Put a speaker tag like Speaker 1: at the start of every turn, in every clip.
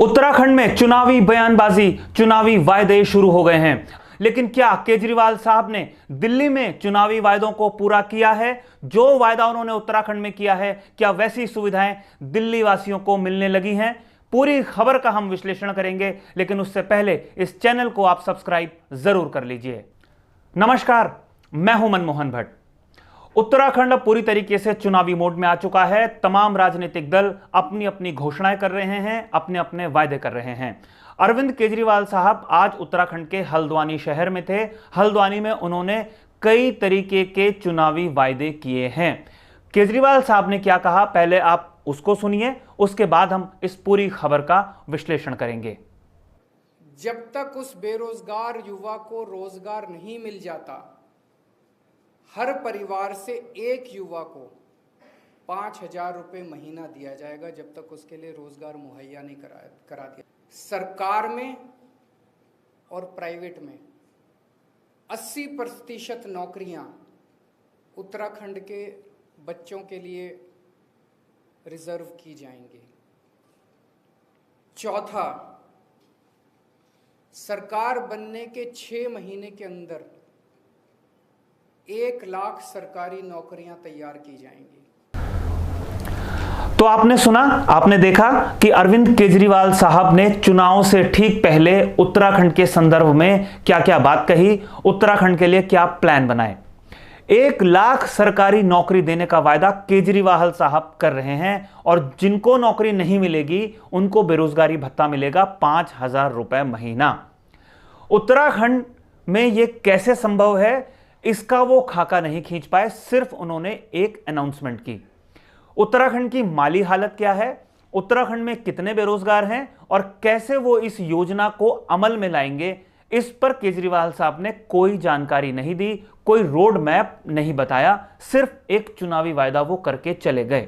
Speaker 1: उत्तराखंड में चुनावी बयानबाजी, चुनावी वायदे शुरू हो गए हैं। लेकिन क्या केजरीवाल साहब ने दिल्ली में चुनावी वायदों को पूरा किया है? जो वायदा उन्होंने उत्तराखंड में किया है, क्या वैसी सुविधाएं दिल्ली वासियों को मिलने लगी हैं? पूरी खबर का हम विश्लेषण करेंगे, लेकिन उससे पहले इस चैनल को आप सब्सक्राइब जरूर कर लीजिए। नमस्कार, मैं हूं मनमोहन भट्ट। उत्तराखंड अब पूरी तरीके से चुनावी मोड में आ चुका है। तमाम राजनीतिक दल अपनी अपनी घोषणाएं कर रहे हैं, अपने अपने वायदे कर रहे हैं। अरविंद केजरीवाल साहब आज उत्तराखंड के हल्द्वानी शहर में थे। हल्द्वानी में उन्होंने कई तरीके के चुनावी वायदे किए हैं। केजरीवाल साहब ने क्या कहा, पहले आप उसको सुनिए, उसके बाद हम इस पूरी खबर का विश्लेषण करेंगे।
Speaker 2: जब तक उस बेरोजगार युवा को रोजगार नहीं मिल जाता, हर परिवार से एक युवा को 5,000 रुपये महीना दिया जाएगा जब तक उसके लिए रोजगार मुहैया नहीं करा दिया। सरकार में और प्राइवेट में 80% नौकरियां उत्तराखंड के बच्चों के लिए रिजर्व की जाएंगी। चौथा, सरकार बनने के 6 महीने के अंदर 1 लाख सरकारी नौकरियां तैयार की जाएंगी।
Speaker 1: तो आपने सुना, आपने देखा कि अरविंद केजरीवाल साहब ने चुनाव से ठीक पहले उत्तराखंड के संदर्भ में क्या क्या बात कही, उत्तराखंड के लिए क्या प्लान बनाए। 1 लाख सरकारी नौकरी देने का वायदा केजरीवाल साहब कर रहे हैं, और जिनको नौकरी नहीं मिलेगी उनको बेरोजगारी भत्ता मिलेगा 5,000 रुपए महीना। उत्तराखंड में यह कैसे संभव है, इसका वो खाका नहीं खींच पाए, सिर्फ उन्होंने एक अनाउंसमेंट की। उत्तराखंड की माली हालत क्या है, उत्तराखंड में कितने बेरोजगार हैं और कैसे वो इस योजना को अमल में लाएंगे, इस पर केजरीवाल साहब ने कोई जानकारी नहीं दी, कोई रोड मैप नहीं बताया, सिर्फ एक चुनावी वायदा वो करके चले गए।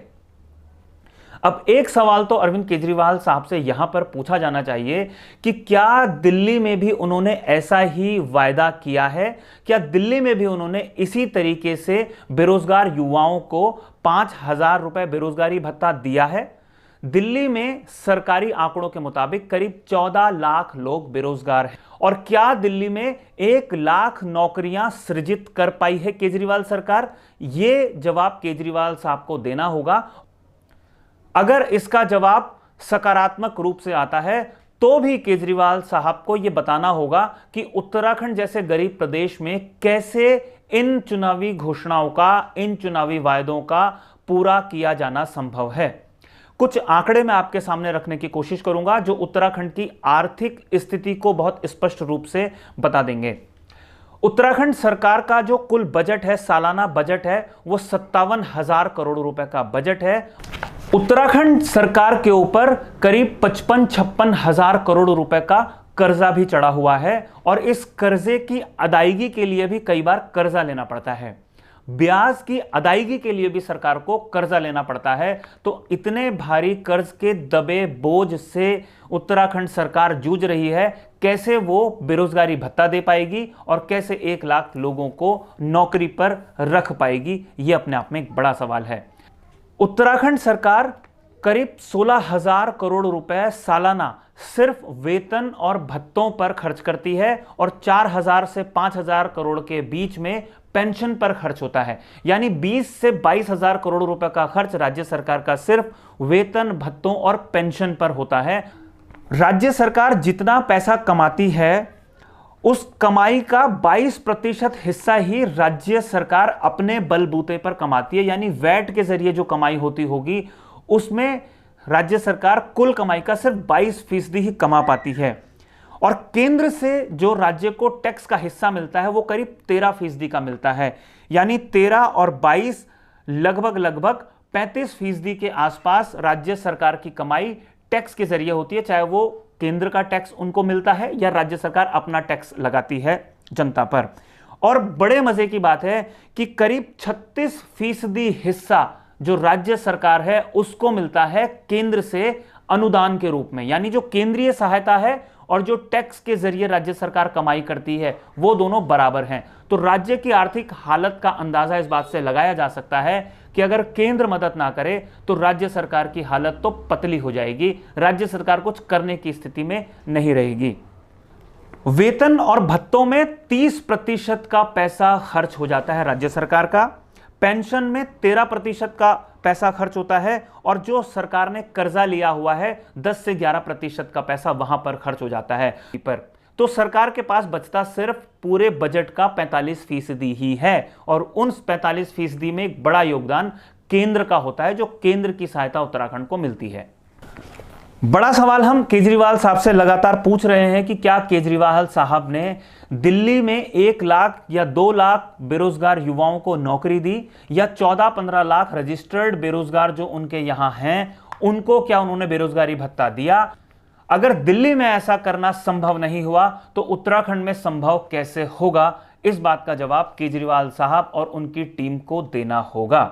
Speaker 1: अब एक सवाल तो अरविंद केजरीवाल साहब से यहां पर पूछा जाना चाहिए कि क्या दिल्ली में भी उन्होंने ऐसा ही वायदा किया है? क्या दिल्ली में भी उन्होंने इसी तरीके से बेरोजगार युवाओं को 5,000 रुपए बेरोजगारी भत्ता दिया है? दिल्ली में सरकारी आंकड़ों के मुताबिक करीब 14 लाख लोग बेरोजगार हैं। और क्या दिल्ली में 1 लाख नौकरियां सृजित कर पाई है केजरीवाल सरकार? यह जवाब केजरीवाल साहब को देना होगा। अगर इसका जवाब सकारात्मक रूप से आता है तो भी केजरीवाल साहब को यह बताना होगा कि उत्तराखंड जैसे गरीब प्रदेश में कैसे इन चुनावी घोषणाओं का, इन चुनावी वायदों का पूरा किया जाना संभव है। कुछ आंकड़े मैं आपके सामने रखने की कोशिश करूंगा जो उत्तराखंड की आर्थिक स्थिति को बहुत स्पष्ट रूप से बता देंगे। उत्तराखंड सरकार का जो कुल बजट है, सालाना बजट है, वो 57,000 करोड़ रुपए का बजट है। उत्तराखंड सरकार के ऊपर करीब 55-56 हजार करोड़ रुपए का कर्जा भी चढ़ा हुआ है, और इस कर्जे की अदायगी के लिए भी कई बार कर्जा लेना पड़ता है। ब्याज की अदायगी के लिए भी सरकार को कर्जा लेना पड़ता है। तो इतने भारी कर्ज के दबे बोझ से उत्तराखंड सरकार जूझ रही है। कैसे वो बेरोजगारी भत्ता दे पाएगी और कैसे 1 लाख लोगों को नौकरी पर रख पाएगी, यह अपने आप में एक बड़ा सवाल है। उत्तराखंड सरकार करीब 16,000 करोड़ रुपए सालाना सिर्फ वेतन और भत्तों पर खर्च करती है, और 4,000 से 5,000 करोड़ के बीच में पेंशन पर खर्च होता है। यानी 20 से 22,000 करोड़ रुपए का खर्च राज्य सरकार का सिर्फ वेतन, भत्तों और पेंशन पर होता है। राज्य सरकार जितना पैसा कमाती है, उस कमाई का 22% हिस्सा ही राज्य सरकार अपने बलबूते पर कमाती है। यानी वैट के जरिए जो कमाई होती होगी, उसमें राज्य सरकार कुल कमाई का सिर्फ 22% ही कमा पाती है। और केंद्र से जो राज्य को टैक्स का हिस्सा मिलता है वो करीब 13% का मिलता है। यानी 13 और 22 लगभग 35% के आसपास राज्य सरकार की कमाई टैक्स के जरिए होती है, चाहे वो केंद्र का टैक्स उनको मिलता है या राज्य सरकार अपना टैक्स लगाती है जनता पर। और बड़े मजे की बात है कि करीब 36% हिस्सा जो राज्य सरकार है उसको मिलता है केंद्र से अनुदान के रूप में। यानी जो केंद्रीय सहायता है और जो टैक्स के जरिए राज्य सरकार कमाई करती है वो दोनों बराबर हैं। तो राज्य की आर्थिक हालत का अंदाजा इस बात से लगाया जा सकता है कि अगर केंद्र मदद ना करे तो राज्य सरकार की हालत तो पतली हो जाएगी, राज्य सरकार कुछ करने की स्थिति में नहीं रहेगी। वेतन और भत्तों में 30% का पैसा खर्च हो जाता है राज्य सरकार का, पेंशन में 13% का पैसा खर्च होता है और जो सरकार ने कर्जा लिया हुआ है 10 से 11% का पैसा वहां पर खर्च हो जाता है। पर तो सरकार के पास बचता सिर्फ पूरे बजट का 45% ही है और उन 45% में एक बड़ा योगदान केंद्र का होता है, जो केंद्र की सहायता उत्तराखंड को मिलती है। बड़ा सवाल हम केजरीवाल साहब से लगातार पूछ रहे हैं कि क्या केजरीवाल साहब ने दिल्ली में 1 लाख या 2 लाख बेरोजगार युवाओं को नौकरी दी या 14-15 लाख रजिस्टर्ड बेरोजगार जो उनके यहां हैं उनको क्या उन्होंने बेरोजगारी भत्ता दिया? अगर दिल्ली में ऐसा करना संभव नहीं हुआ तो उत्तराखंड में संभव कैसे होगा? इस बात का जवाब केजरीवाल साहब और उनकी टीम को देना होगा।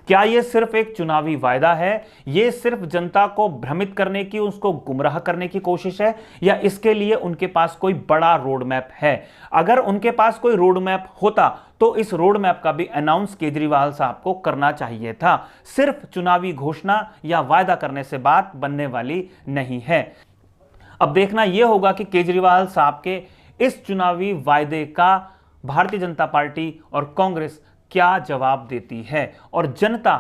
Speaker 1: क्या यह सिर्फ एक चुनावी वायदा है, यह सिर्फ जनता को भ्रमित करने की, उसको गुमराह करने की कोशिश है, या इसके लिए उनके पास कोई बड़ा रोड मैप है? अगर उनके पास कोई रोड मैप होता तो इस रोड मैप का भी अनाउंस केजरीवाल साहब को करना चाहिए था। सिर्फ चुनावी घोषणा या वायदा करने से बात बनने वाली नहीं है। अब देखना यह होगा कि केजरीवाल साहब के इस चुनावी वायदे का भारतीय जनता पार्टी और कांग्रेस क्या जवाब देती है और जनता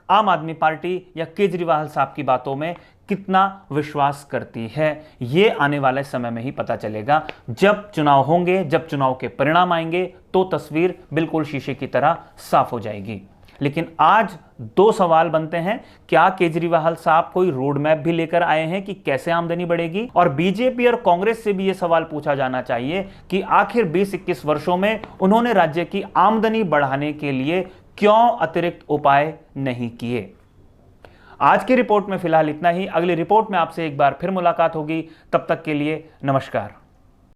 Speaker 1: आम आदमी पार्टी या केजरीवाल साहब की बातों में कितना विश्वास करती है। यह आने वाले समय में ही पता चलेगा। जब चुनाव होंगे, जब चुनाव के परिणाम आएंगे तो तस्वीर बिल्कुल शीशे की तरह साफ हो जाएगी। लेकिन आज 2 सवाल बनते हैं। क्या केजरीवाल साहब कोई रोड मैप भी लेकर आए हैं कि कैसे आमदनी बढ़ेगी? और बीजेपी और कांग्रेस से भी यह सवाल पूछा जाना चाहिए कि आखिर 20-21 वर्षों में उन्होंने राज्य की आमदनी बढ़ाने के लिए क्यों अतिरिक्त उपाय नहीं किए? आज की रिपोर्ट में फिलहाल इतना ही। अगली रिपोर्ट में आपसे एक बार फिर मुलाकात होगी। तब तक के लिए नमस्कार।